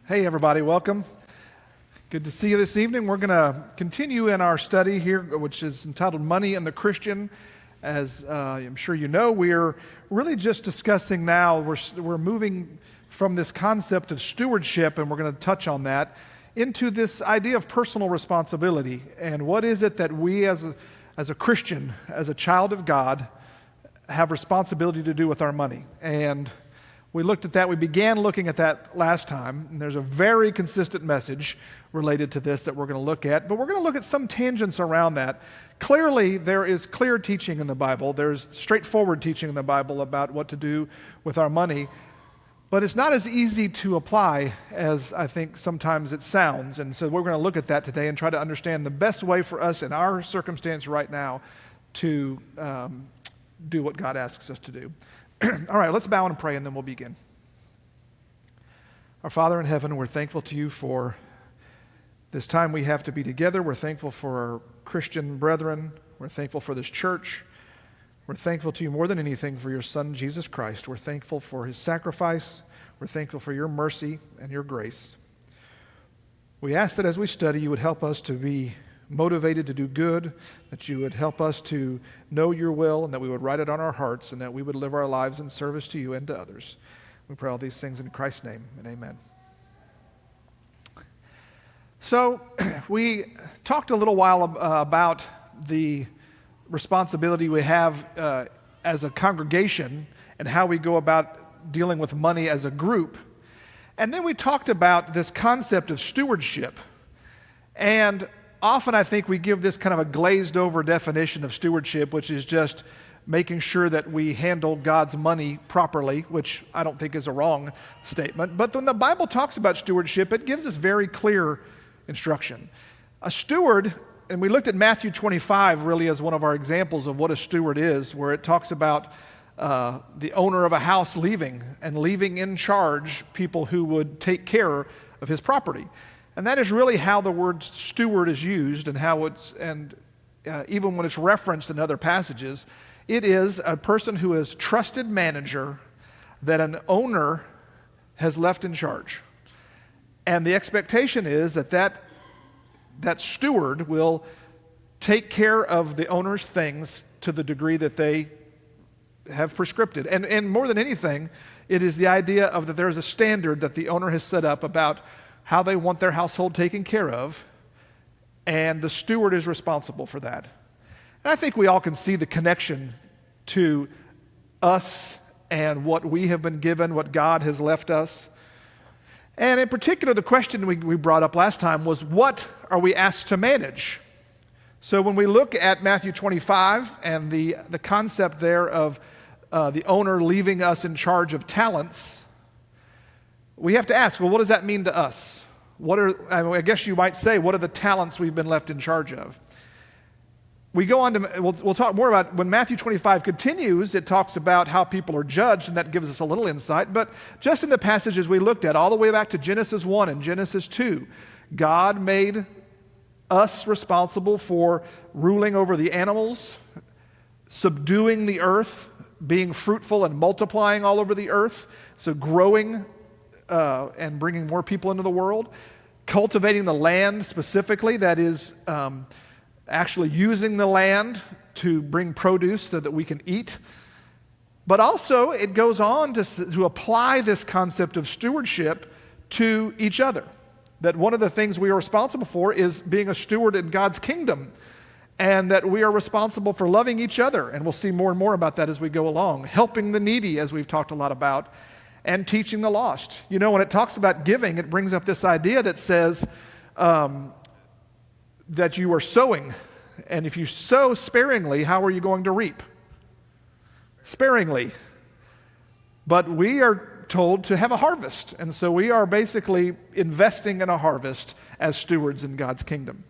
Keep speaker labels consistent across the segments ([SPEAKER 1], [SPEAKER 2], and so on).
[SPEAKER 1] Hey everybody, welcome. Good to see you this evening. We're going to continue in our study here, which is entitled Money and the Christian. As I'm sure you know, we're really just discussing now, we're moving from this concept of stewardship, and we're going to touch on that, into this idea of personal responsibility. And what is it that we as a Christian, as a child of God, have responsibility to do with our money? And we looked at that. We began looking at that last time, and there's a very consistent message related to this that we're going to look at, but we're going to look at some tangents around that. Clearly, there is clear teaching in the Bible. There's straightforward teaching in the Bible about what to do with our money, but it's not as easy to apply as I think sometimes it sounds, and so we're going to look at that today and try to understand the best way for us in our circumstance right now to do what God asks us to do. All right, let's bow and pray, and then we'll begin. Our Father in heaven, we're thankful to you for this time we have to be together. We're thankful for our Christian brethren. We're thankful for this church. We're thankful to you more than anything for your Son, Jesus Christ. We're thankful for his sacrifice. We're thankful for your mercy and your grace. We ask that as we study, you would help us to be motivated to do good, that you would help us to know your will, and that we would write it on our hearts, and that we would live our lives in service to you and to others. We pray all these things in Christ's name, and amen. So, we talked a little while about the responsibility we have as a congregation and how we go about dealing with money as a group. And then we talked about this concept of stewardship. And often I think we give this kind of a glazed over definition of stewardship, which is just making sure that we handle God's money properly, which I don't think is a wrong statement. But when the Bible talks about stewardship, it gives us very clear instruction. A steward, and we looked at Matthew 25 really as one of our examples of what a steward is, where it talks about the owner of a house leaving in charge people who would take care of his property. And that is really how the word steward is used, and even when it's referenced in other passages, it is a person who is trusted manager that an owner has left in charge. And the expectation is that steward will take care of the owner's things to the degree that they have prescripted. And more than anything, it is the idea of that there is a standard that the owner has set up about how they want their household taken care of, and the steward is responsible for that. And I think we all can see the connection to us and what we have been given, what God has left us. And in particular, the question we brought up last time was, what are we asked to manage? So when we look at Matthew 25 and the concept there of the owner leaving us in charge of talents, we have to ask, well, what does that mean to us? I guess you might say, what are the talents we've been left in charge of? We go on to, we'll talk more about, when Matthew 25 continues, it talks about how people are judged, and that gives us a little insight. But just in the passages we looked at, all the way back to Genesis 1 and Genesis 2, God made us responsible for ruling over the animals, subduing the earth, being fruitful and multiplying all over the earth, so growing and bringing more people into the world, cultivating the land specifically, that is actually using the land to bring produce so that we can eat. But also it goes on to apply this concept of stewardship to each other. That one of the things we are responsible for is being a steward in God's kingdom, and that we are responsible for loving each other, and we'll see more and more about that as we go along, helping the needy, as we've talked a lot about, and teaching the lost. You know, when it talks about giving, it brings up this idea that says that you are sowing. And if you sow sparingly, how are you going to reap? Sparingly. But we are told to have a harvest. And so we are basically investing in a harvest as stewards in God's kingdom.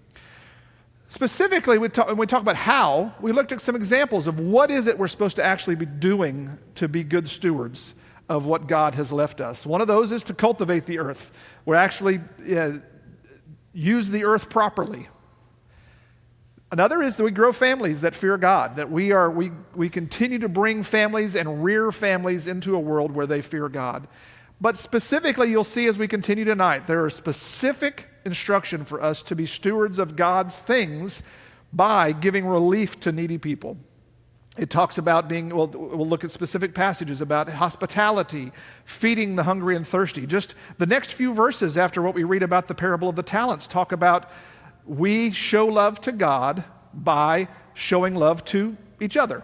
[SPEAKER 1] Specifically, when we talk about how, we looked at some examples of what is it we're supposed to actually be doing to be good stewards of what God has left us. One of those is to cultivate the earth. We're actually use the earth properly. Another is that we grow families that fear God, that we continue to bring families and rear families into a world where they fear God. But specifically, you'll see as we continue tonight, there are specific instruction for us to be stewards of God's things by giving relief to needy people. It talks about we'll look at specific passages about hospitality, feeding the hungry and thirsty. Just the next few verses after what we read about the parable of the talents talk about we show love to God by showing love to each other.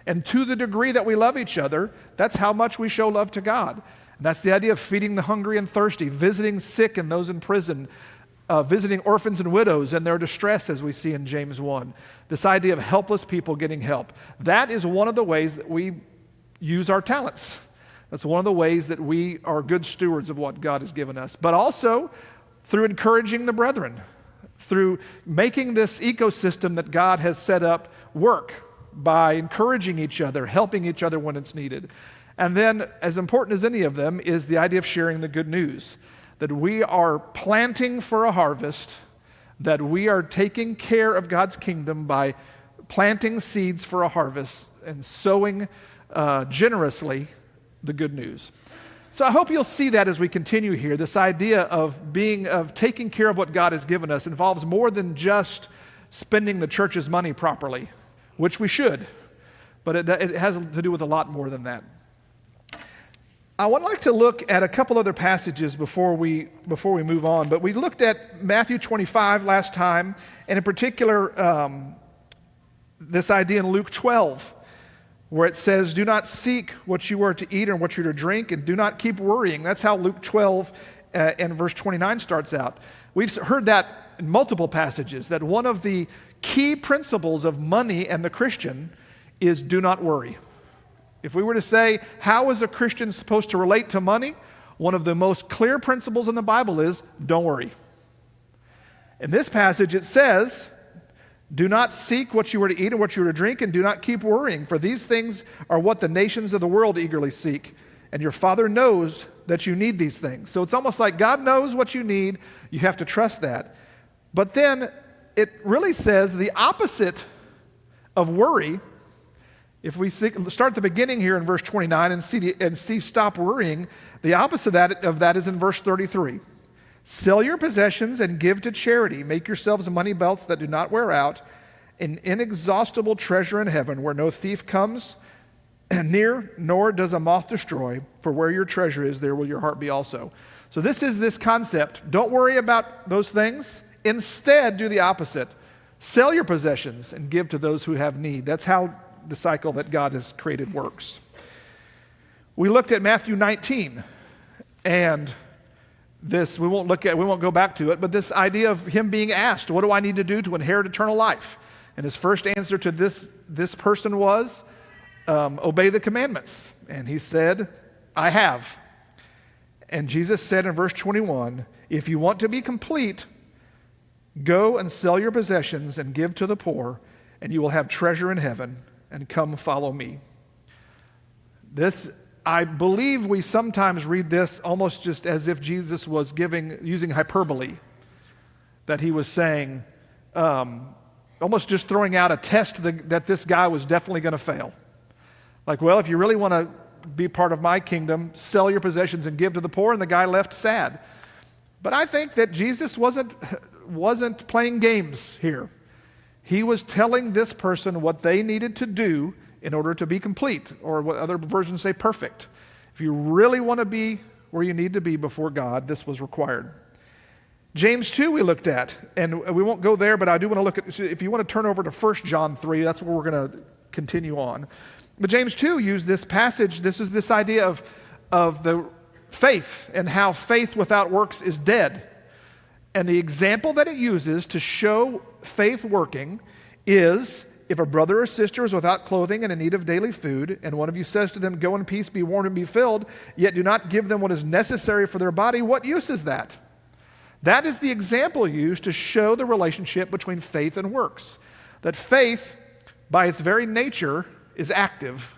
[SPEAKER 1] And to the degree that we love each other, that's how much we show love to God. And that's the idea of feeding the hungry and thirsty, visiting sick and those in prison, visiting orphans and widows in their distress, as we see in James 1. This idea of helpless people getting help. That is one of the ways that we use our talents. That's one of the ways that we are good stewards of what God has given us. But also through encouraging the brethren, through making this ecosystem that God has set up work by encouraging each other, helping each other when it's needed. And then, as important as any of them, is the idea of sharing the good news. That we are planting for a harvest, that we are taking care of God's kingdom by planting seeds for a harvest and sowing generously the good news. So I hope you'll see that as we continue here. This idea of taking care of what God has given us involves more than just spending the church's money properly, which we should, but it has to do with a lot more than that. I would like to look at a couple other passages before we move on, but we looked at Matthew 25 last time, and in particular, this idea in Luke 12, where it says, do not seek what you are to eat or what you're to drink, and do not keep worrying. That's how Luke 12 and verse 29 starts out. We've heard that in multiple passages, that one of the key principles of money and the Christian is do not worry. If we were to say, how is a Christian supposed to relate to money? One of the most clear principles in the Bible is, don't worry. In this passage it says, do not seek what you are to eat and what you are to drink, and do not keep worrying, for these things are what the nations of the world eagerly seek, and your Father knows that you need these things. So it's almost like God knows what you need, you have to trust that. But then it really says the opposite of worry. If we start at the beginning here in verse 29 and see stop worrying, the opposite of that is in verse 33. Sell your possessions and give to charity. Make yourselves money belts that do not wear out, an inexhaustible treasure in heaven where no thief comes near, nor does a moth destroy. For where your treasure is, there will your heart be also. So this is this concept. Don't worry about those things. Instead, do the opposite. Sell your possessions and give to those who have need. That's how the cycle that God has created works. We looked at Matthew 19, and this we won't go back to it, but this idea of him being asked, what do I need to do to inherit eternal life? And his first answer to this person was, obey the commandments. And he said, I have. And Jesus said in verse 21, if you want to be complete, go and sell your possessions and give to the poor, and you will have treasure in heaven, and come follow me. This, I believe we sometimes read this almost just as if Jesus was using hyperbole, that he was saying, almost just throwing out a test that this guy was definitely going to fail. Like, well, if you really want to be part of my kingdom, sell your possessions and give to the poor, and the guy left sad. But I think that Jesus wasn't playing games here. He was telling this person what they needed to do in order to be complete, or what other versions say perfect. If you really want to be where you need to be before God, this was required. James 2 we looked at, and we won't go there, but I do want to look at, if you want to turn over to 1 John 3, that's where we're going to continue on. But James 2 used this passage, this is this idea of the faith, and how faith without works is dead. And the example that it uses to show faith working is if a brother or sister is without clothing and in need of daily food, and one of you says to them, go in peace, be warmed and be filled, yet do not give them what is necessary for their body, what use is that? That is the example used to show the relationship between faith and works. That faith, by its very nature, is active.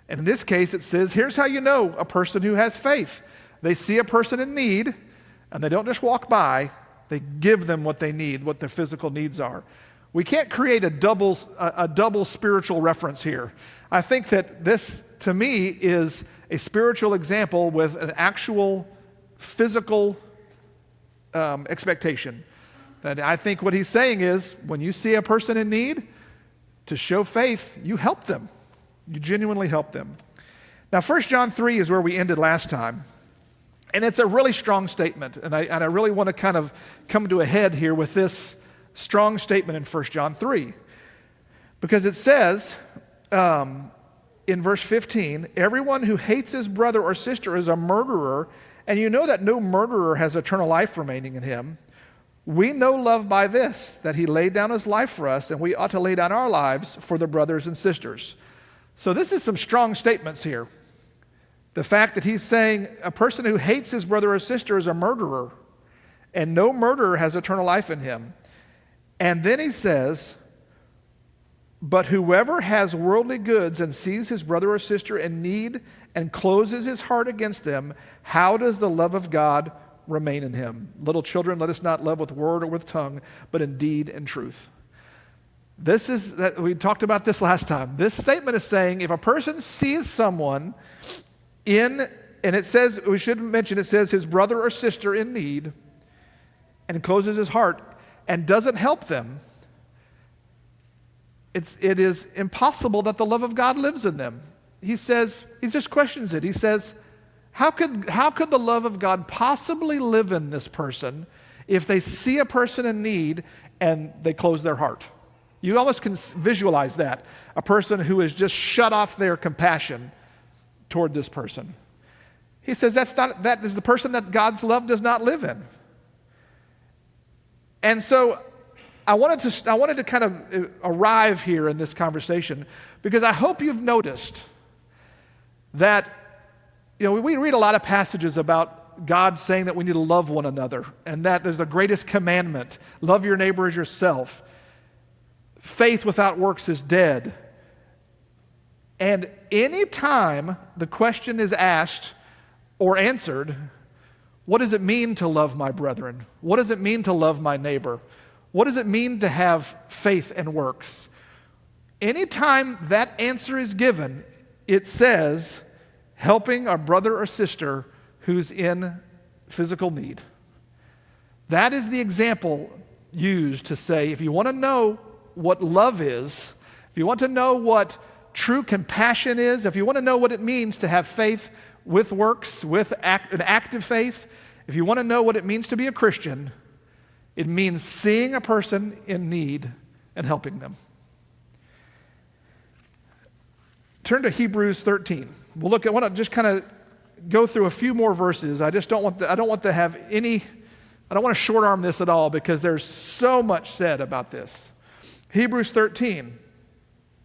[SPEAKER 1] And in this case, it says, here's how you know a person who has faith. They see a person in need, and they don't just walk by, they give them what they need, what their physical needs are. We can't create a double spiritual reference here. I think that this to me, is a spiritual example with an actual physical expectation. That I think what he's saying is, when you see a person in need, to show faith, you help them. You genuinely help them. Now, 1 John 3 is where we ended last time. And it's a really strong statement. And I really want to kind of come to a head here with this strong statement in 1 John 3. Because it says in verse 15, everyone who hates his brother or sister is a murderer, and you know that no murderer has eternal life remaining in him. We know love by this, that he laid down his life for us, and we ought to lay down our lives for the brothers and sisters. So this is some strong statements here. The fact that he's saying a person who hates his brother or sister is a murderer, and no murderer has eternal life in him. And then he says, but whoever has worldly goods and sees his brother or sister in need and closes his heart against them, how does the love of God remain in him? Little children, let us not love with word or with tongue, but in deed and truth. We talked about this last time. This statement is saying if a person sees someone and it says, we should mention, it says his brother or sister in need and closes his heart and doesn't help them, it is impossible that the love of God lives in them. He just questions it. He says, how could the love of God possibly live in this person if they see a person in need and they close their heart? You almost can visualize that. A person who has just shut off their compassion toward this person. He says that is the person that God's love does not live in. And so I wanted to kind of arrive here in this conversation because I hope you've noticed that, we read a lot of passages about God saying that we need to love one another and that there's the greatest commandment, love your neighbor as yourself. Faith without works is dead. And any time the question is asked or answered, what does it mean to love my brethren? What does it mean to love my neighbor? What does it mean to have faith and works? Anytime that answer is given, it says, helping our brother or sister who's in physical need. That is the example used to say, if you want to know what love is, if you want to know what true compassion is, if you want to know what it means to have faith with works, with an active faith, if you want to know what it means to be a Christian, it means seeing a person in need and helping them. Turn to Hebrews 13. I want to just kind of go through a few more verses. I don't want to short arm this at all because there's so much said about this. Hebrews 13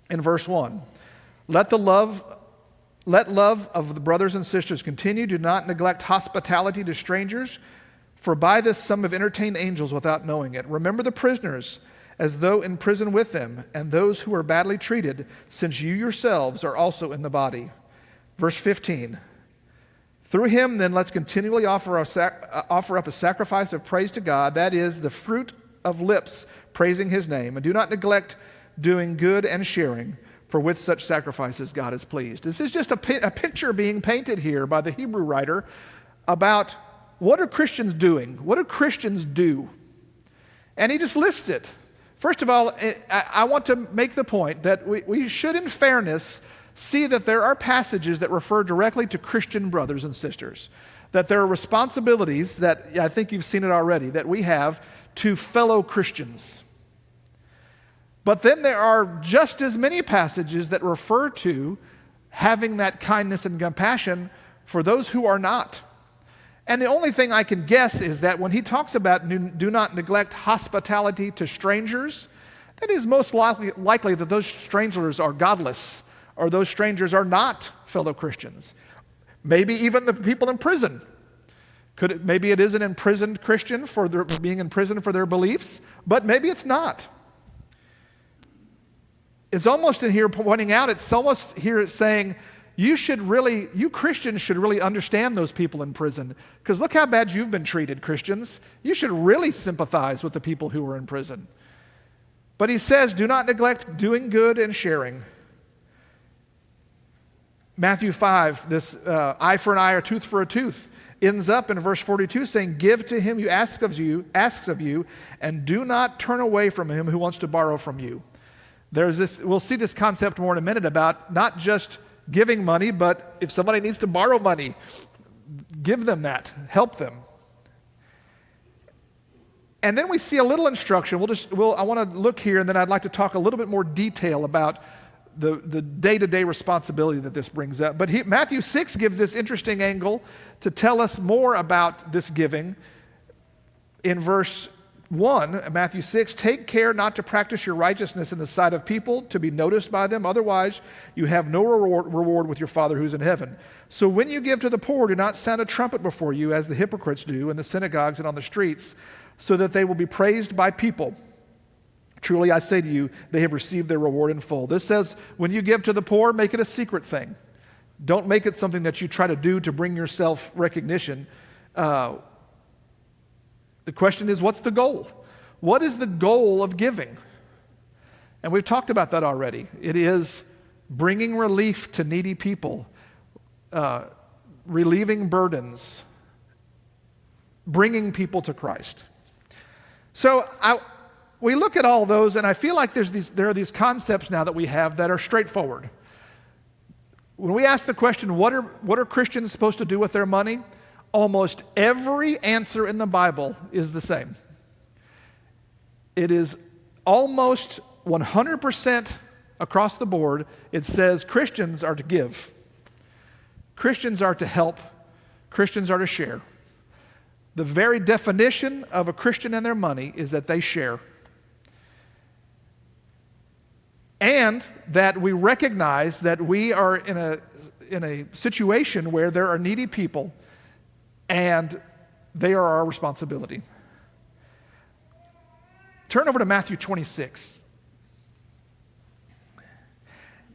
[SPEAKER 1] in verse 1. Let love of the brothers and sisters continue. Do not neglect hospitality to strangers, for by this some have entertained angels without knowing it. Remember the prisoners as though in prison with them, and those who are badly treated, since you yourselves are also in the body. Verse 15. Through him, then, let's continually offer up a sacrifice of praise to God, that is, the fruit of lips praising his name. And do not neglect doing good and sharing, for with such sacrifices God is pleased. This is just a picture being painted here by the Hebrew writer about what are Christians doing? What do Christians do? And he just lists it. First of all, I want to make the point that we should, in fairness, see that there are passages that refer directly to Christian brothers and sisters, that there are responsibilities that, I think you've seen it already, that we have to fellow Christians. But then there are just as many passages that refer to having that kindness and compassion for those who are not. And the only thing I can guess is that when he talks about do not neglect hospitality to strangers, that is most likely that those strangers are godless, or those strangers are not fellow Christians. Maybe even the people in prison. Maybe it is an imprisoned Christian for being in prison for their beliefs, but maybe it's not. It's almost in here pointing out, it's almost here it's saying, you Christians should really understand those people in prison, because look how bad you've been treated, Christians. You should really sympathize with the people who are in prison. But he says, do not neglect doing good and sharing. Matthew 5, this eye for an eye or tooth for a tooth, ends up in verse 42 saying, give to him who asks of you, and do not turn away from him who wants to borrow from you. We'll see this concept more in a minute about not just giving money, but if somebody needs to borrow money, give them that, help them. And then we see a little instruction. I want to look here, and then I'd like to talk a little bit more detail about the day-to-day responsibility that this brings up. But Matthew 6 gives this interesting angle to tell us more about this giving. In verse 1, Matthew 6, take care not to practice your righteousness in the sight of people to be noticed by them. Otherwise, you have no reward with your Father who's in heaven. So when you give to the poor, do not sound a trumpet before you, as the hypocrites do in the synagogues and on the streets, so that they will be praised by people. Truly, I say to you, they have received their reward in full. This says, when you give to the poor, make it a secret thing. Don't make it something that you try to do to bring yourself recognition. The question is, what's the goal? What is the goal of giving? And we've talked about that already. It is bringing relief to needy people, relieving burdens, bringing people to Christ. So we look at all those, and I feel like there are these concepts now that we have that are straightforward. When we ask the question, what are Christians supposed to do with their money? Almost every answer in the Bible is the same. It is almost 100% across the board. It says Christians are to give. Christians are to help. Christians are to share. The very definition of a Christian and their money is that they share. And that we recognize that we are in a situation where there are needy people, and they are our responsibility. Turn over to Matthew 26.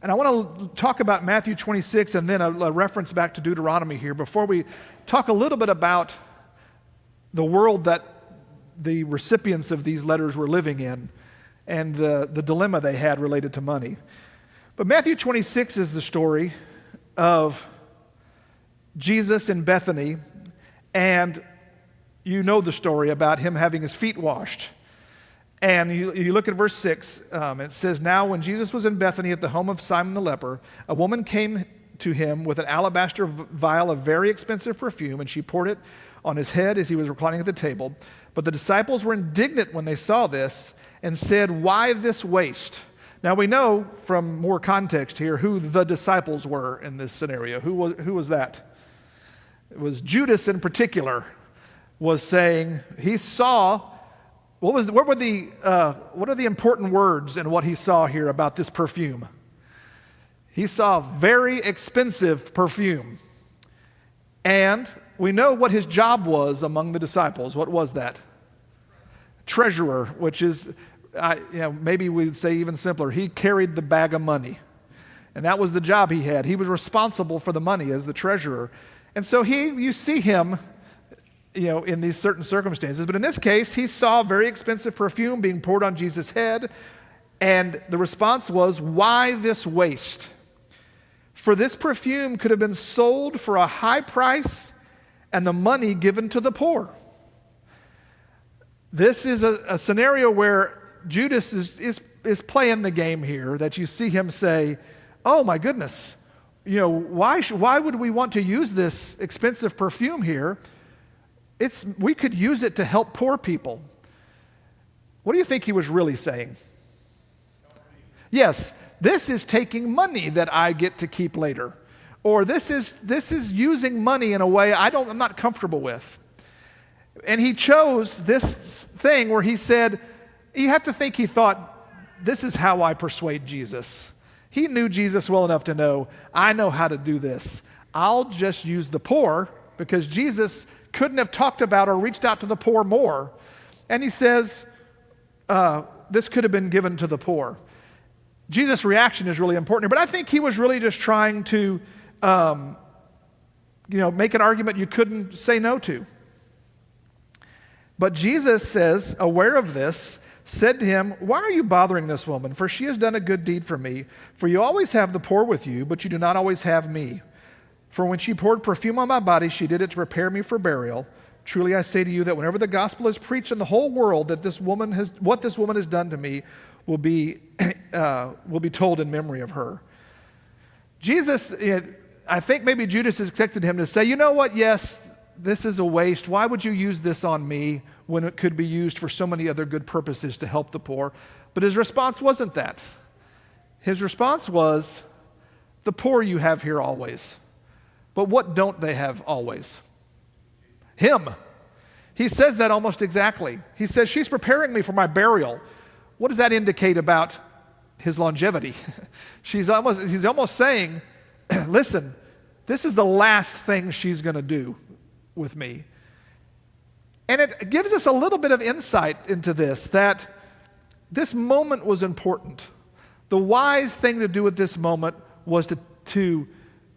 [SPEAKER 1] And I want to talk about Matthew 26 and then a reference back to Deuteronomy here before we talk a little bit about the world that the recipients of these letters were living in and the dilemma they had related to money. But Matthew 26 is the story of Jesus in Bethany, and you know the story about him having his feet washed. And you look at verse 6, it says, now when Jesus was in Bethany at the home of Simon the leper, a woman came to him with an alabaster vial of very expensive perfume, and she poured it on his head as he was reclining at the table. But the disciples were indignant when they saw this and said, why this waste? Now we know from more context here who the disciples were in this scenario. Who was that? It was Judas in particular was saying he saw, what are the important words in what he saw here about this perfume? He saw very expensive perfume. And we know what his job was among the disciples. What was that? Treasurer, which is, maybe we'd say even simpler. He carried the bag of money. And that was the job he had. He was responsible for the money as the treasurer. And so you see him, in these certain circumstances. But in this case, he saw very expensive perfume being poured on Jesus' head. And the response was, why this waste? For this perfume could have been sold for a high price and the money given to the poor. This is a scenario where Judas is playing the game here, that you see him say, oh my goodness, why would we want to use this expensive perfume here? We could use it to help poor people. What do you think he was really saying? Yes, this is taking money that I get to keep later. Or this is using money in a way I'm not comfortable with. And he chose this thing where he said, you have to think he thought, this is how I persuade Jesus. He knew Jesus well enough to know, I know how to do this. I'll just use the poor, because Jesus couldn't have talked about or reached out to the poor more. And he says, this could have been given to the poor. Jesus' reaction is really important, but I think he was really just trying to make an argument you couldn't say no to. But Jesus says, aware of this, said to him, "Why are you bothering this woman? For she has done a good deed for me. For you always have the poor with you, but you do not always have me. For when she poured perfume on my body, she did it to prepare me for burial. Truly I say to you that whenever the gospel is preached in the whole world, what this woman has done to me will be told in memory of her." Jesus, I think maybe Judas expected him to say, "You know what? Yes, this is a waste. Why would you use this on me when it could be used for so many other good purposes to help the poor?" But his response wasn't that. His response was, "The poor you have here always. But what don't they have always? Him." He says that almost exactly. He says, "She's preparing me for my burial." What does that indicate about his longevity? He's almost saying, listen, this is the last thing she's going to do with me. And it gives us a little bit of insight into this, that this moment was important. The wise thing to do at this moment was to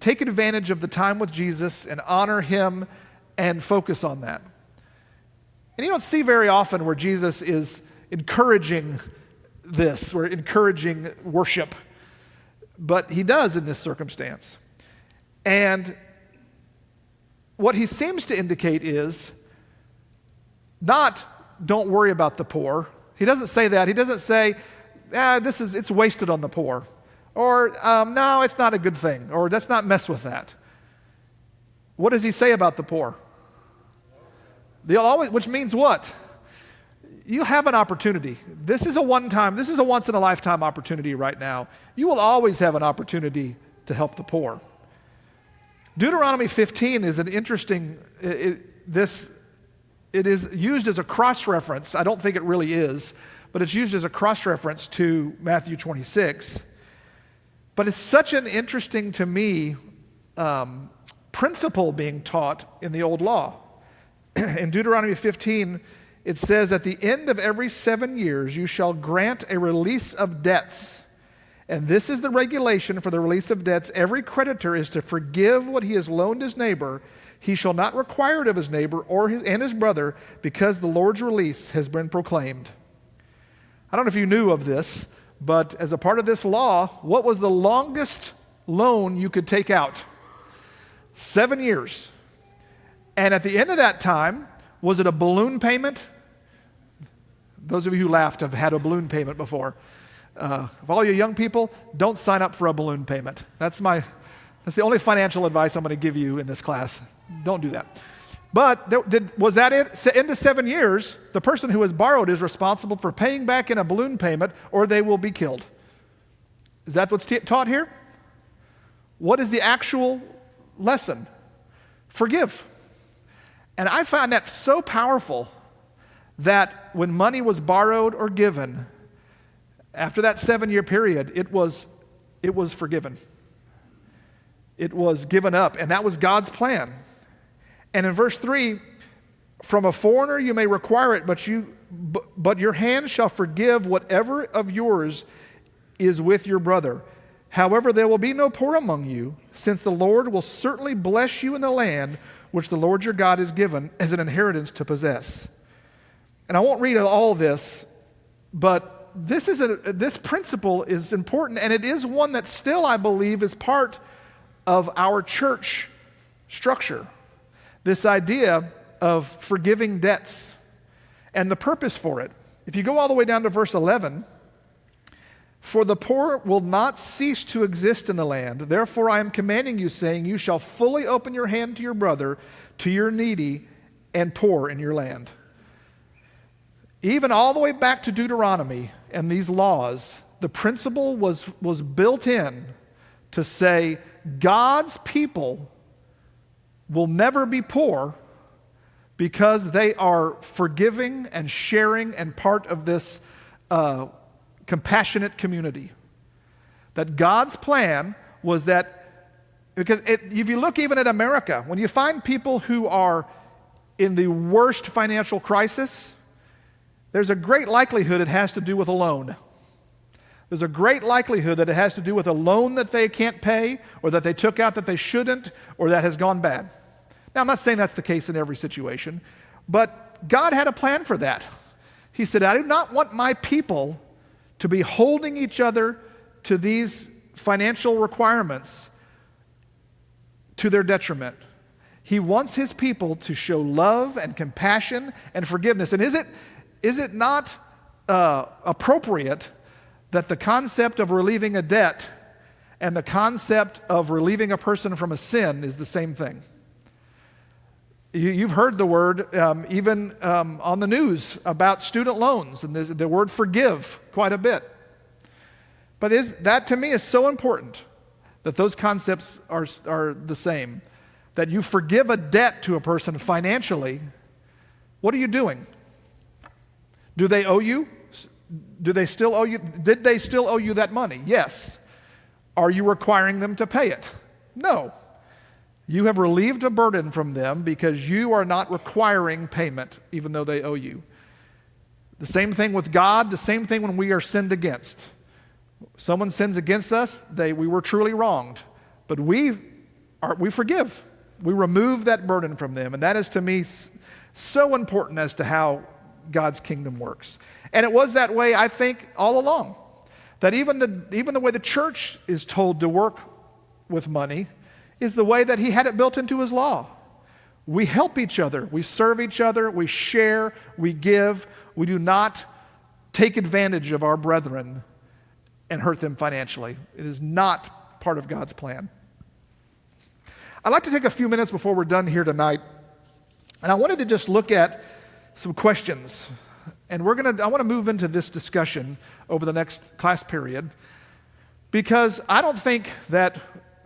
[SPEAKER 1] take advantage of the time with Jesus and honor him and focus on that. And you don't see very often where Jesus is encouraging this, or encouraging worship, but he does in this circumstance. And what he seems to indicate is not, "Don't worry about the poor." He doesn't say that. He doesn't say, it's wasted on the poor. Or, "No, it's not a good thing." Or, "Let's not mess with that." What does he say about the poor? Which means what? You have an opportunity. This is a once-in-a-lifetime opportunity right now. You will always have an opportunity to help the poor. Deuteronomy 15 is an interesting, it is used as a cross-reference. I don't think it really is, but it's used as a cross-reference to Matthew 26. But it's such an interesting, to me, principle being taught in the old law. In Deuteronomy 15, it says, "At the end of every 7 years, you shall grant a release of debts. And this is the regulation for the release of debts. Every creditor is to forgive what he has loaned his neighbor. He shall not require it of his neighbor and his brother, because the Lord's release has been proclaimed." I don't know if you knew of this, but as a part of this law, what was the longest loan you could take out? 7 years. And at the end of that time, was it a balloon payment? Those of you who laughed have had a balloon payment before. For all you young people, don't sign up for a balloon payment. That's the only financial advice I'm going to give you in this class. Don't do that. But was that it? Into 7 years, the person who has borrowed is responsible for paying back in a balloon payment, or they will be killed. Is that what's taught here? What is the actual lesson? Forgive. And I find that so powerful that when money was borrowed or given, after that 7-year period, it was forgiven. It was given up, and that was God's plan. And in verse 3, "From a foreigner you may require it, but your hand shall forgive whatever of yours is with your brother. However, there will be no poor among you, since the Lord will certainly bless you in the land which the Lord your God has given as an inheritance to possess." And I won't read all this, but this principle is important, and it is one that still, I believe, is part of our church structure. This idea of forgiving debts and the purpose for it. If you go all the way down to verse 11, "For the poor will not cease to exist in the land. Therefore I am commanding you, saying, you shall fully open your hand to your brother, to your needy and poor in your land." Even all the way back to Deuteronomy and these laws, the principle was built in to say God's people will never be poor because they are forgiving and sharing and part of this compassionate community. That God's plan was that, because if you look even at America, when you find people who are in the worst financial crisis, there's a great likelihood it has to do with a loan. There's a great likelihood that it has to do with a loan that they can't pay, or that they took out that they shouldn't, or that has gone bad. Now, I'm not saying that's the case in every situation, but God had a plan for that. He said, I do not want my people to be holding each other to these financial requirements to their detriment. He wants his people to show love and compassion and forgiveness. And is it not appropriate that the concept of relieving a debt and the concept of relieving a person from a sin is the same thing? You've heard the word even on the news about student loans, and the word forgive quite a bit. But that to me is so important, that those concepts are the same. That you forgive a debt to a person financially, what are you doing? Do they owe you? Do they still owe you? Did they still owe you that money? Yes. Are you requiring them to pay it? No. You have relieved a burden from them because you are not requiring payment, even though they owe you. The same thing with God, the same thing when we are sinned against. Someone sins against us, we were truly wronged. But we forgive. We remove that burden from them. And that is, to me, so important as to how God's kingdom works. And it was that way, I think, all along. That even the way the church is told to work with money is the way that he had it built into his law. We help each other. We serve each other. We share. We give. We do not take advantage of our brethren and hurt them financially. It is not part of God's plan. I'd like to take a few minutes before we're done here tonight, and I wanted to just look at some questions. And I want to move into this discussion over the next class period, because I don't think that,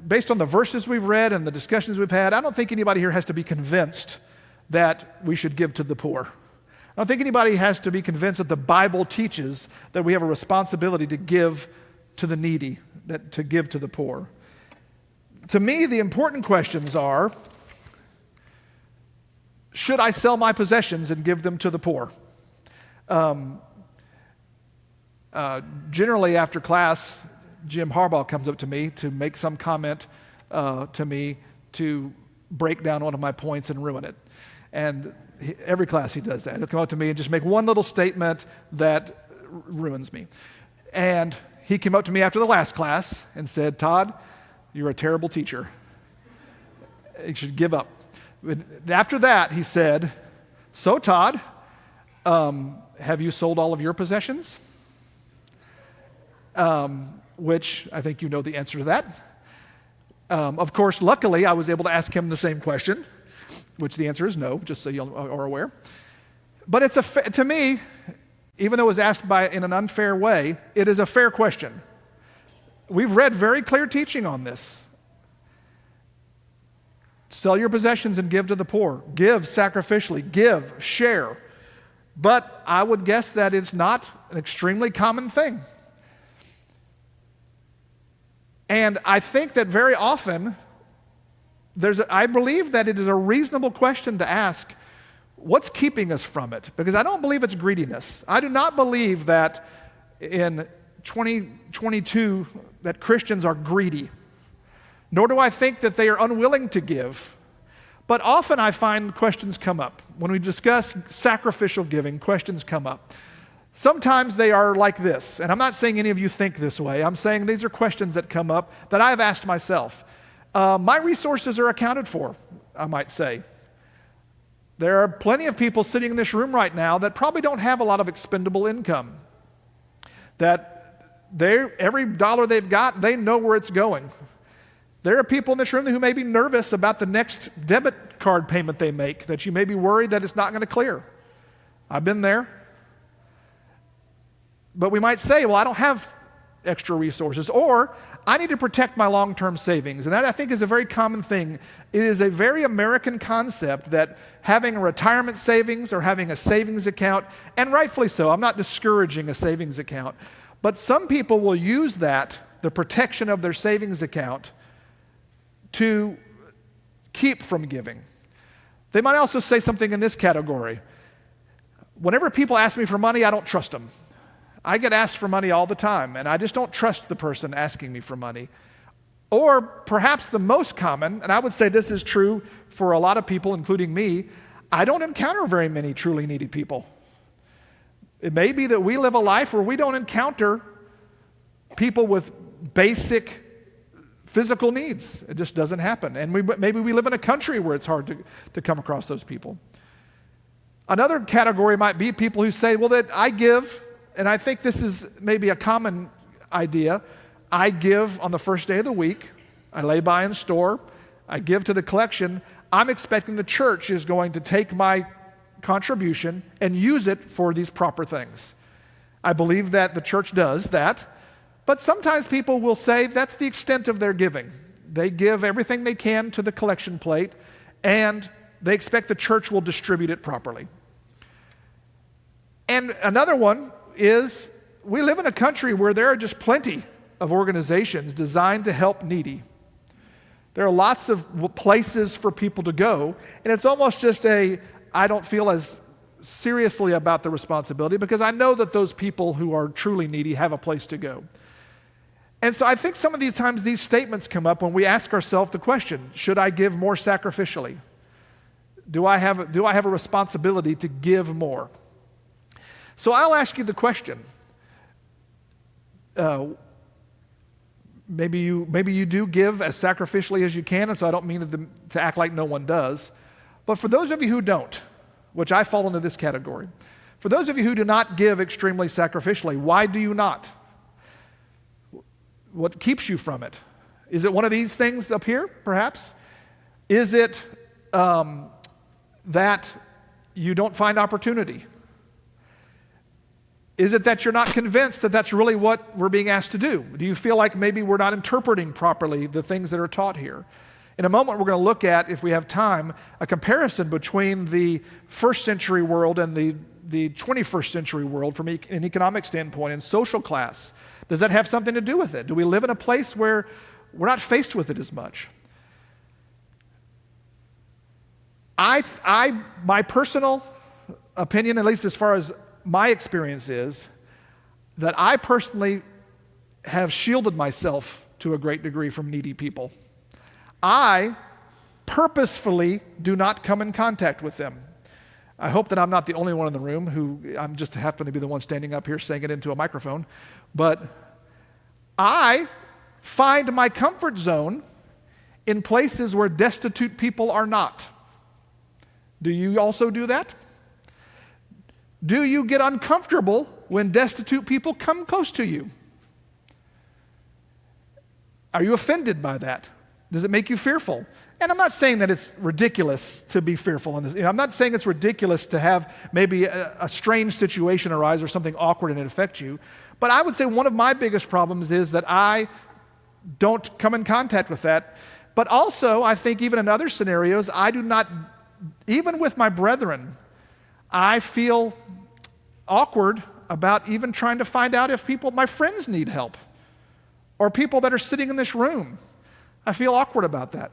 [SPEAKER 1] based on the verses we've read and the discussions we've had, I don't think anybody here has to be convinced that we should give to the poor. I don't think anybody has to be convinced that the Bible teaches that we have a responsibility to give to the needy, to give to the poor. To me, the important questions are, should I sell my possessions and give them to the poor? Generally after class, Jim Harbaugh comes up to me to make some comment to me to break down one of my points and ruin it. And every class he does that. He'll come up to me and just make one little statement that ruins me. And he came up to me after the last class and said, Todd, you're a terrible teacher. You should give up. But after that, he said, so Todd, have you sold all of your possessions? Which I think you know the answer to that. Of course, luckily, I was able to ask him the same question, which the answer is no, just so you are aware. But to me, even though it was asked in an unfair way, it is a fair question. We've read very clear teaching on this. Sell your possessions and give to the poor. Give sacrificially. Give, share. But I would guess that it's not an extremely common thing. And I think that very often, I believe that it is a reasonable question to ask, what's keeping us from it? Because I don't believe it's greediness. I do not believe that in 2022 that Christians are greedy. Nor do I think that they are unwilling to give. But often I find questions come up. When we discuss sacrificial giving, questions come up. Sometimes they are like this, and I'm not saying any of you think this way. I'm saying these are questions that come up that I've asked myself. My resources are accounted for, I might say. There are plenty of people sitting in this room right now that probably don't have a lot of expendable income. That every dollar they've got, they know where it's going. There are people in this room who may be nervous about the next debit card payment they make, that you may be worried that it's not going to clear. I've been there. But we might say, well, I don't have extra resources, or I need to protect my long-term savings. And that, I think, is a very common thing. It is a very American concept that having a retirement savings or having a savings account, and rightfully so, I'm not discouraging a savings account, but some people will use that, the protection of their savings account, to keep from giving. They might also say something in this category. Whenever people ask me for money, I don't trust them. I get asked for money all the time, and I just don't trust the person asking me for money. Or perhaps the most common, and I would say this is true for a lot of people, including me, I don't encounter very many truly needy people. It may be that we live a life where we don't encounter people with basic physical needs. It just doesn't happen. And maybe we live in a country where it's hard to come across those people. Another category might be people who say, well, that I give, and I think this is maybe a common idea, I give on the first day of the week, I lay by in store, I give to the collection, I'm expecting the church is going to take my contribution and use it for these proper things. I believe that the church does that, but sometimes people will say that's the extent of their giving. They give everything they can to the collection plate, and they expect the church will distribute it properly. And another one is, we live in a country where there are just plenty of organizations designed to help needy. There are lots of places for people to go, and it's almost just I don't feel as seriously about the responsibility because I know that those people who are truly needy have a place to go. And so I think some of these times these statements come up when we ask ourselves the question, should I give more sacrificially? Do I have a responsibility to give more? So I'll ask you the question. Maybe you do give as sacrificially as you can, and so I don't mean to act like no one does. But for those of you who don't, which I fall into this category, for those of you who do not give extremely sacrificially, why do you not? What keeps you from it? Is it one of these things up here, perhaps? Is it that you don't find opportunity? Is it that you're not convinced that that's really what we're being asked to do? Do you feel like maybe we're not interpreting properly the things that are taught here? In a moment, we're going to look at, if we have time, a comparison between the first century world and the 21st century world from an economic standpoint and social class. Does that have something to do with it? Do we live in a place where we're not faced with it as much? My personal opinion, at least as far as my experience is, that I personally have shielded myself to a great degree from needy people. I purposefully do not come in contact with them. I hope that I'm not the only one in the room who, I'm just happen to be the one standing up here saying it into a microphone, but I find my comfort zone in places where destitute people are not. Do you also do that? Do you get uncomfortable when destitute people come close to you? Are you offended by that? Does it make you fearful? And I'm not saying that it's ridiculous to be fearful in this. I'm not saying it's ridiculous to have maybe a strange situation arise or something awkward and it affect you. But I would say one of my biggest problems is that I don't come in contact with that. But also, I think even in other scenarios, I do not, even with my brethren, I feel awkward about even trying to find out if my friends need help or people that are sitting in this room. I feel awkward about that.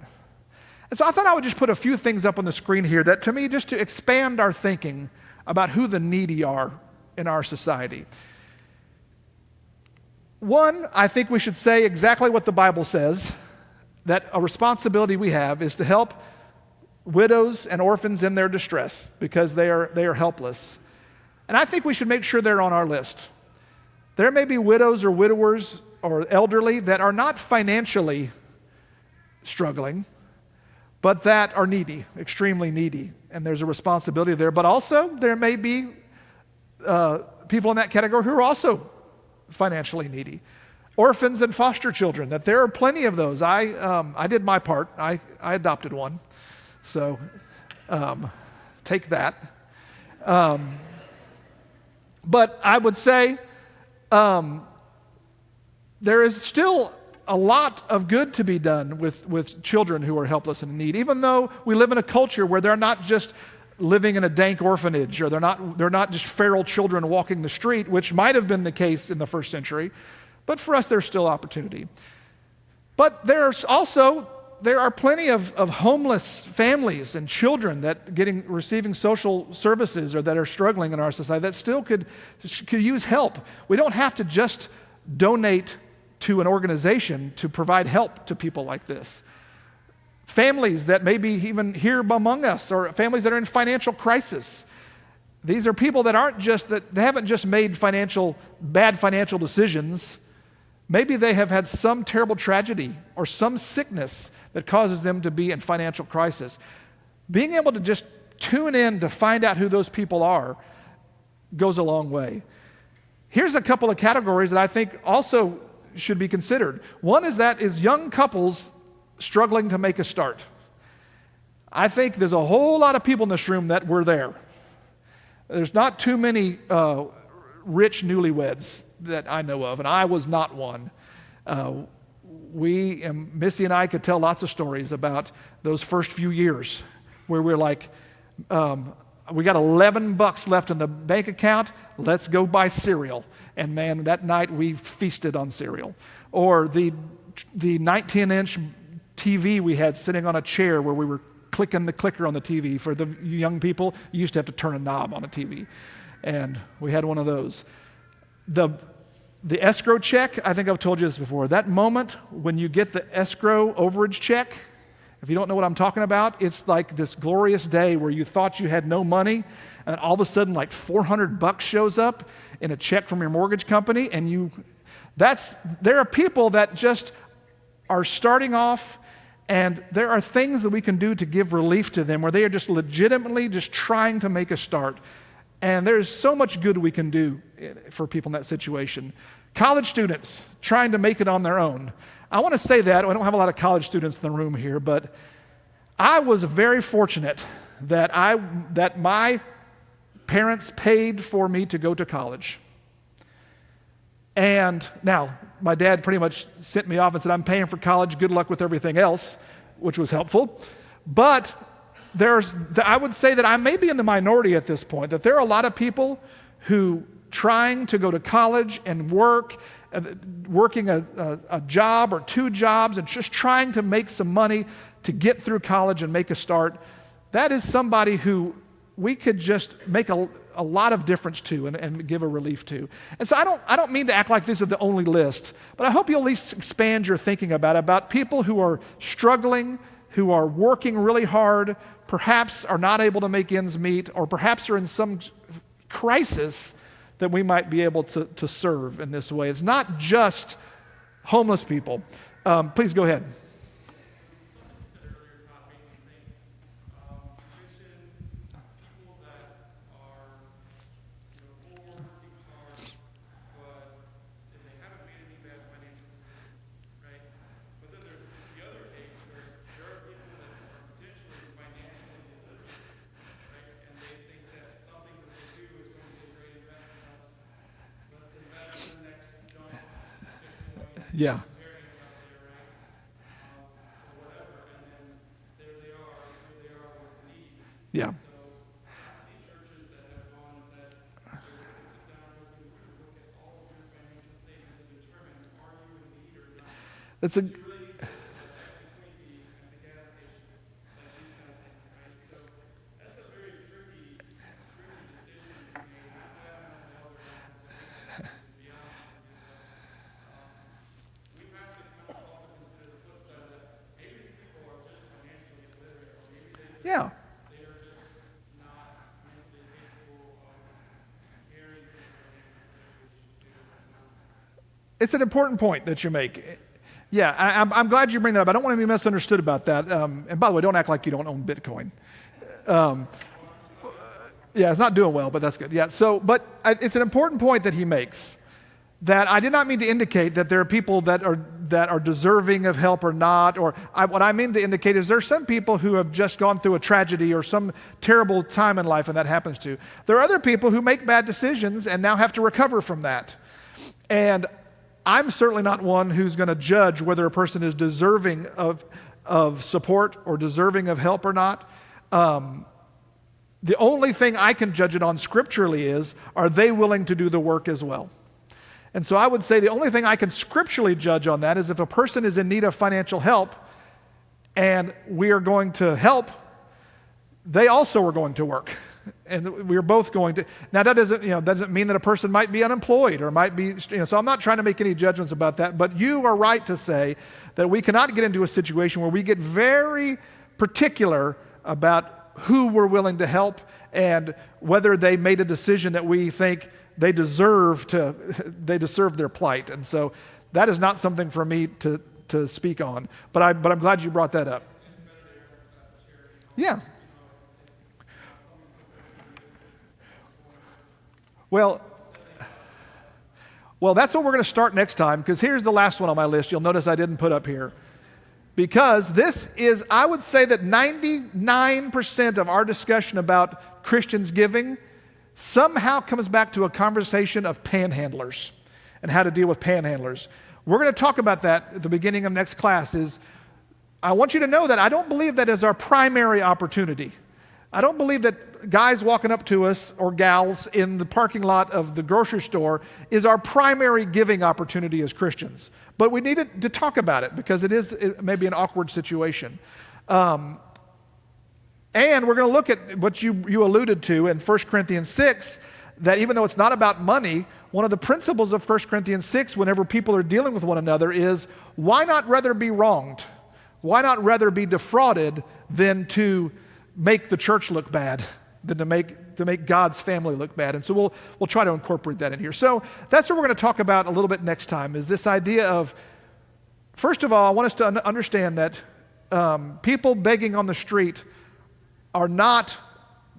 [SPEAKER 1] And so I thought I would just put a few things up on the screen here that to me, just to expand our thinking about who the needy are in our society. One, I think we should say exactly what the Bible says, that a responsibility we have is to help widows and orphans in their distress because they are helpless. And I think we should make sure they're on our list. There may be widows or widowers or elderly that are not financially struggling, but that are needy, extremely needy, and there's a responsibility there. But also, there may be people in that category who are also financially needy. Orphans and foster children, that there are plenty of those. I did my part. I adopted one. So take that. But I would say there is still a lot of good to be done with children who are helpless and in need, even though we live in a culture where they're not just living in a dank orphanage or they're not just feral children walking the street, which might have been the case in the first century. But for us, there's still opportunity. But there are plenty of homeless families and children that receiving social services or that are struggling in our society that still could use help. We don't have to just donate to an organization to provide help to people like this. Families that may be even here among us, or families that are in financial crisis. These are people that they haven't just made bad financial decisions. Maybe they have had some terrible tragedy or some sickness that causes them to be in financial crisis. Being able to just tune in to find out who those people are goes a long way. Here's a couple of categories that I think also should be considered. One is young couples struggling to make a start. I think there's a whole lot of people in this room that were there. There's not too many rich newlyweds that I know of, and I was not one. Missy and I could tell lots of stories about those first few years where we're like, we got $11 left in the bank account, let's go buy cereal. And man, that night we feasted on cereal. Or the 19-inch TV we had sitting on a chair where we were clicking the clicker on the TV. For the young people, you used to have to turn a knob on a TV. And we had one of those. The escrow check, I think I've told you this before. That moment when you get the escrow overage check, if you don't know what I'm talking about, it's like this glorious day where you thought you had no money, and all of a sudden like $400 shows up in a check from your mortgage company, and there are people that just are starting off, and there are things that we can do to give relief to them where they are just legitimately just trying to make a start. And there's so much good we can do for people in that situation. College students trying to make it on their own. I want to say that, I don't have a lot of college students in the room here, but I was very fortunate that my parents paid for me to go to college. And now, my dad pretty much sent me off and said, I'm paying for college, good luck with everything else, which was helpful. But I would say that I may be in the minority at this point, that there are a lot of people who trying to go to college and working a job or two jobs and just trying to make some money to get through college and make a start. That is somebody who we could just make a lot of difference to and give a relief to. And so I don't mean to act like this is the only list, but I hope you'll at least expand your thinking about people who are struggling, who are working really hard, perhaps are not able to make ends meet, or perhaps are in some crisis that we might be able to serve in this way. It's not just homeless people. Please go ahead. Yeah. Yeah. That's a yeah. It's an important point that you make. Yeah, I'm glad you bring that up. I don't want to be misunderstood about that. And by the way, don't act like you don't own Bitcoin. Yeah, it's not doing well, but that's good. Yeah. But it's an important point that he makes. That I did not mean to indicate that there are people that are deserving of help or not. What I mean to indicate is there are some people who have just gone through a tragedy or some terrible time in life, and that happens to. There are other people who make bad decisions and now have to recover from that. And I'm certainly not one who's going to judge whether a person is deserving of support or deserving of help or not. The only thing I can judge it on scripturally is, are they willing to do the work as well? And so I would say the only thing I can scripturally judge on that is if a person is in need of financial help and we are going to help, they also are going to work. And we're both going to. Now that doesn't mean that a person might be unemployed or might be, so I'm not trying to make any judgments about that, but you are right to say that we cannot get into a situation where we get very particular about who we're willing to help and whether they made a decision that we think they deserve their plight. And so that is not something for me to speak on. But I'm glad you brought that up. Yeah. Well, that's what we're going to start next time, because here's the last one on my list. You'll notice I didn't put up here. Because this is, I would say that 99% of our discussion about Christians giving somehow comes back to a conversation of panhandlers and how to deal with panhandlers. We're going to talk about that at the beginning of next class. I want you to know that I don't believe that is our primary opportunity. I don't believe that guys walking up to us or gals in the parking lot of the grocery store is our primary giving opportunity as Christians. But we need to talk about it because it may be an awkward situation. And we're going to look at what you alluded to in 1 Corinthians 6, that even though it's not about money, one of the principles of 1 Corinthians 6 whenever people are dealing with one another is, why not rather be wronged? Why not rather be defrauded than to make the church look bad, than to make God's family look bad? And so we'll try to incorporate that in here. So that's what we're going to talk about a little bit next time, is this idea of, first of all, I want us to understand that people begging on the street are not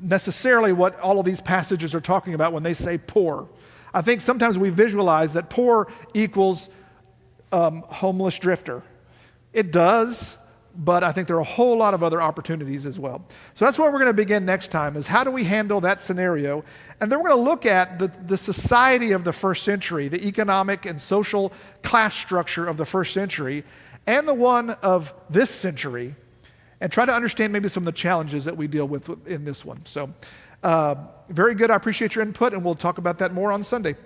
[SPEAKER 1] necessarily what all of these passages are talking about when they say poor. I think sometimes we visualize that poor equals homeless drifter. It does, but I think there are a whole lot of other opportunities as well. So that's where we're going to begin next time, is how do we handle that scenario? And then we're going to look at the society of the first century, the economic and social class structure of the first century, and the one of this century, and try to understand maybe some of the challenges that we deal with in this one. So very good. I appreciate your input, and we'll talk about that more on Sunday.